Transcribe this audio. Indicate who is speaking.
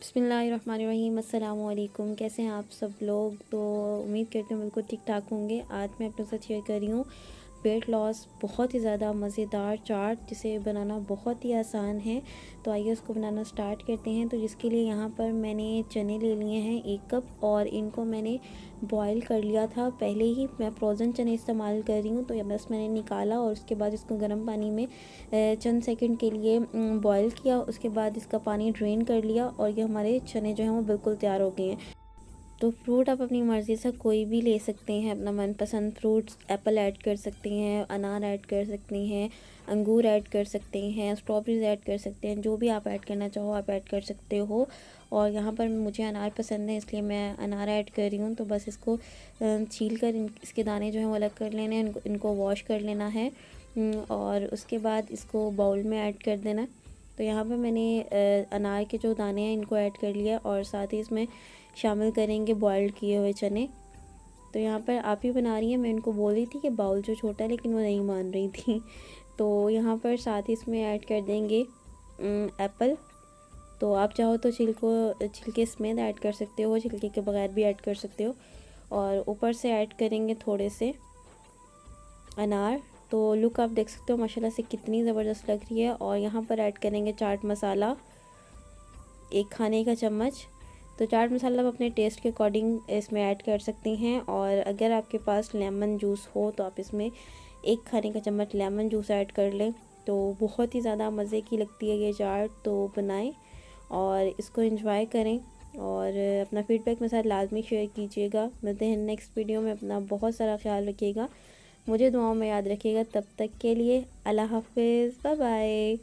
Speaker 1: बिस्मिल्लाहिर्रहमानिर्रहीम। अस्सलामु अलैकुम। कैसे हैं आप सब लोग? तो उम्मीद करती हूँ बिल्कुल ठीक ठाक होंगे। आज मैं अपने साथ शेयर कर रही हूँ वेट लॉस बहुत ही ज़्यादा मज़ेदार चाट, जिसे बनाना बहुत ही आसान है। तो आइए उसको बनाना स्टार्ट करते हैं। तो जिसके लिए यहाँ पर मैंने चने ले लिए हैं 1 कप, और इनको मैंने बॉईल कर लिया था पहले ही। मैं फ्रोज़न चने इस्तेमाल कर रही हूँ, तो ये बस मैंने निकाला और उसके बाद इसको गर्म पानी में चंद सेकंड के लिए बॉईल किया। उसके बाद इसका पानी ड्रेन कर लिया और ये हमारे चने जो हैं वो बिल्कुल तैयार हो गए हैं। तो फ्रूट आप अपनी मर्ज़ी से कोई भी ले सकते हैं, अपना मनपसंद फ्रूट्स। एप्पल ऐड कर सकते हैं, अनार ऐड कर सकते हैं, अंगूर ऐड कर सकते हैं, स्ट्रॉबेरीज ऐड कर सकते हैं। जो भी आप ऐड करना चाहो आप ऐड कर सकते हो। और यहाँ पर मुझे अनार पसंद है, इसलिए मैं अनार ऐड कर रही हूँ। तो बस इसको छील कर इसके दाने जो हैं वो अलग कर लेने हैं, इनको वॉश कर लेना है। और उसके बाद इसको बाउल में ऐड कर देना। तो यहाँ पर मैंने अनार के जो दाने हैं इनको ऐड कर लिया, और साथ ही इसमें शामिल करेंगे बॉइल्ड किए हुए चने। तो यहाँ पर आप ही बना रही हैं, मैं इनको बोल रही थी कि बाउल जो छोटा है, लेकिन वो नहीं मान रही थी। तो यहाँ पर साथ ही इसमें ऐड कर देंगे एप्पल। तो आप चाहो तो छिलके समेत ऐड कर सकते हो, छिलके के बगैर भी ऐड कर सकते हो। और ऊपर से ऐड करेंगे थोड़े से अनार। तो लुक आप देख सकते हो माशाल्लाह से कितनी ज़बरदस्त लग रही है। और यहाँ पर ऐड करेंगे चाट मसाला 1 खाने का चम्मच। तो चाट मसाला आप अपने टेस्ट के अकॉर्डिंग इसमें ऐड कर सकते हैं। और अगर आपके पास लेमन जूस हो तो आप इसमें 1 खाने का चम्मच लेमन जूस ऐड कर लें। तो बहुत ही ज़्यादा मज़े की लगती है ये चाट। तो बनाएं और इसको एंजॉय करें, और अपना फीडबैक मेरे साथ लाजमी शेयर कीजिएगा। मिलते हैं नेक्स्ट वीडियो में। अपना बहुत सारा ख्याल रखिएगा, मुझे दुआओं में याद रखिएगा। तब तक के लिए अल्लाह हाफ़िज़, बाय बाय।